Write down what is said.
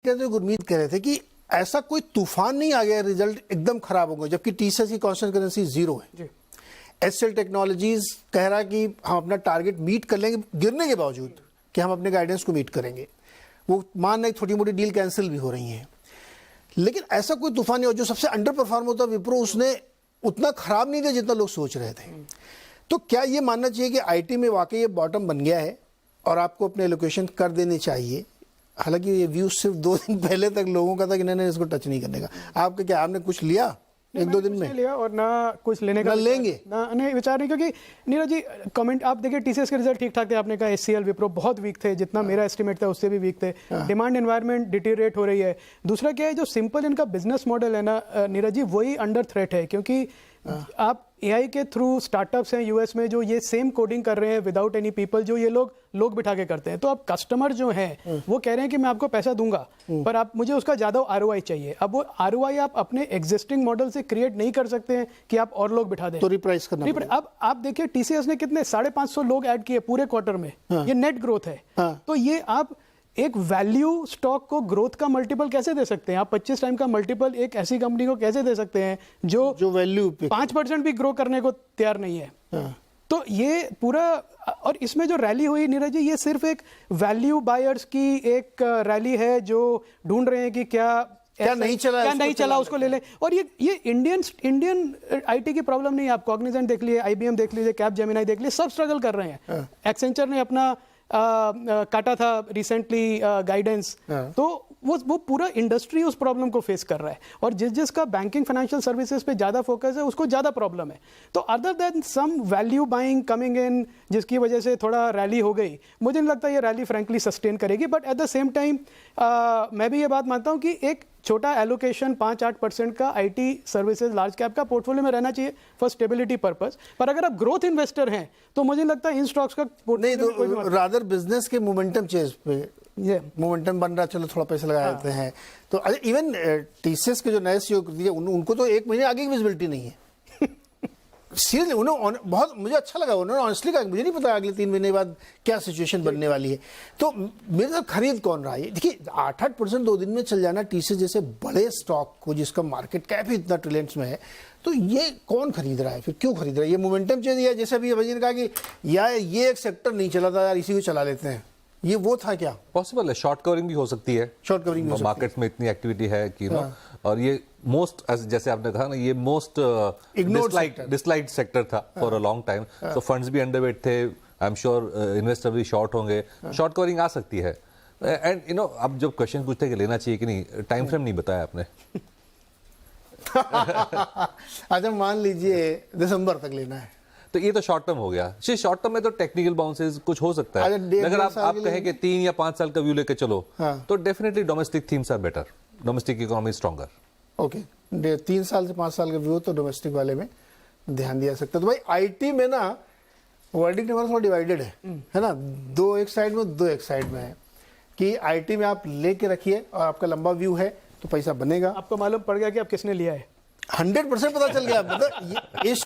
कहते उम्मीद कर रहे थे कि ऐसा कोई तूफान नहीं आ गया, रिजल्ट एकदम खराब होंगे, जबकि टीसीएस की कांस्टेंट करेंसी 0 है। एचसीएल टेक्नोलॉजीज कह रहा है कि हम अपना टारगेट मीट कर लेंगे गिरने के बावजूद, कि हम अपने गाइडेंस को मीट करेंगे। वो मान रहे छोटी मोटी डील कैंसिल भी हो रही हैं, लेकिन ऐसा कोई तूफान नहीं हो। जो सबसे अंडर परफॉर्म होता विप्रो, उसने उतना खराब नहीं दिया जितना लोग सोच रहे थे। तो क्या ये मानना चाहिए कि आईटी में वाकई ये बॉटम बन गया है और आपको अपने एलोकेशन कर देने चाहिए? हालांकि ये व्यू सिर्फ 2 दिन पहले तक लोगों का था कि नहीं इसको टच नहीं करने का। आपके क्या, आपने कुछ लिया 1-2 दिन में? लिया और ना कुछ लेने का लेंगे ना नहीं विचार नहीं, क्योंकि नीरज जी कमेंट आप देखिए, टीसीएस के रिजल्ट ठीक ठाक थे, आपने कहा एचसीएल विप्रो बहुत वीक थे, जितना मेरा एस्टिमेट था उससे भी वीक थे। डिमांड एनवायरनमेंट डिटीरिएट हो रही है। दूसरा क्या है, जो सिंपल इनका बिजनेस मॉडल है ना नीरज जी, वही अंडर थ्रेट है, क्योंकि आप एआई के थ्रू स्टार्टअप्स हैं यूएस में जो ये सेम कोडिंग कर रहे हैं विदाउट एनी पीपल, जो ये लोग बिठा के करते हैं। तो अब कस्टमर जो हैं वो कह रहे हैं कि मैं आपको पैसा दूंगा, पर आप मुझे उसका ज्यादा आरओआई चाहिए। अब वो आरओआई आप अपने एग्जिस्टिंग मॉडल से क्रिएट नहीं कर सकते हैं कि आप और लोग बिठा दें, तो रिप्राइस करना। अब आप देखिए टीसीएस ने कितने 550 लोग ऐड किए पूरे क्वार्टर में। ये नेट ग्रोथ है। तो ये आप एक वैल्यू स्टॉक को ग्रोथ का मल्टीपल कैसे दे सकते हैं? आप 25 टाइम का मल्टीपल एक ऐसी कंपनी को कैसे दे सकते हैं जो वैल्यू 5% भी ग्रो करने को तैयार नहीं है? तो ये पूरा, और इसमें जो रैली हुई नीरज जी, ये सिर्फ एक वैल्यू बायर्स की एक रैली है जो ढूंढ रहे हैं कि क्या नहीं चला उसको ले लें। और ये इंडियन आईटी की प्रॉब्लम नहीं है। आप कॉग्निजेंट देख लीजिए, आईबीएम देख लीजिए, कैपजेमिनी देख लीजिए, सब स्ट्रगल कर रहे हैं। एक्सेंचर ने अपना काटा था रिसेंटली गाइडेंस। तो वो पूरा इंडस्ट्री उस प्रॉब्लम को फेस कर रहा है, और जिसका बैंकिंग फाइनेंशियल सर्विसेज पे ज्यादा फोकस है उसको ज्यादा प्रॉब्लम है। तो other than some value buying coming in, जिसकी वजह से थोड़ा रैली हो गई, मुझे नहीं लगता ये रैली फ्रैंकली सस्टेन करेगी। But at the same time मैं भी ये बात मानता हूं कि एक छोटा एलोकेशन 5-8% का आईटी सर्विसेज लार्ज कैप का पोर्टफोलियो में रहना चाहिए फॉर स्टेबिलिटी पर्पस। पर अगर आप ग्रोथ इन्वेस्टर हैं तो मुझे लगता है इन स्टॉक्स का नहीं, तो रादर बिजनेस के मोमेंटम चेंज पे, ये मोमेंटम बन रहा, चलो थोड़ा पैसा लगा देते हैं। तो इवन टीसीएस के जो नए सीईओ दिए उनको तो 1 महीने आगे की विजिबिलिटी नहीं है। सीरियसली उन्होंने बहुत, मुझे अच्छा लगा, उन्होंने ऑनेस्टली कहा मुझे नहीं पता अगले 3 महीने बाद क्या सिचुएशन बनने वाली है। तो मेरे साथ खरीद कौन रहा है? देखिए 8-8% 2 दिन में चल जाना टीसीएस जैसे बड़े स्टॉक को, जिसका मार्केट कैप ही इतना ट्रिलियंस में है, तो ये कौन खरीद रहा है? फिर क्यों खरीद रहा है? ये मोमेंटम चेंज है, जैसे अभी अभय ने कहा कि यार ये एक सेक्टर नहीं चला था यार, इसी को चला लेते हैं, ये वो था क्या? पॉसिबल है, शॉर्ट कवरिंग भी हो सकती है। शॉर्ट कवरिंग मार्केट में इतनी एक्टिविटी है कि और ये मोस्ट, जैसे आपने कहा ना, ये मोस्ट डिसलाइक्ड सेक्टर था for a long time. So funds भी अंडरवेट थे, आई एम श्योर इन्वेस्टर भी शॉर्ट होंगे, शॉर्ट कवरिंग आ सकती है। एंड आप जब क्वेश्चन पूछते हैं कि लेना चाहिए कि नहीं, टाइम फ्रेम नहीं बताया आपने। अच्छा मान लीजिए दिसंबर तक लेना है, तो ये तो शॉर्ट टर्म हो गया। शॉर्ट टर्म में तो टेक्निकल बाउंसेस कुछ हो सकता है। अगर आप कहें कि 3 या 5 साल का व्यू लेके चलो, तो definitely domestic themes are better, domestic economy stronger. Okay, 3 साल से 5 साल का व्यू तो डोमेस्टिक वाले में ध्यान दिया सकता है। तो भाई आईटी में ना वर्डिक्ट हमारा थोड़ा डिवाइडेड है ना, 2 एक साइड में, 2 एक साइड में है कि आईटी में आप लेके रखिए और आपका लंबा व्यू है तो पैसा बनेगा। आपको मालूम पड़ गया कि आप किसने लिया है? 100% पता चल गया। मतलब इस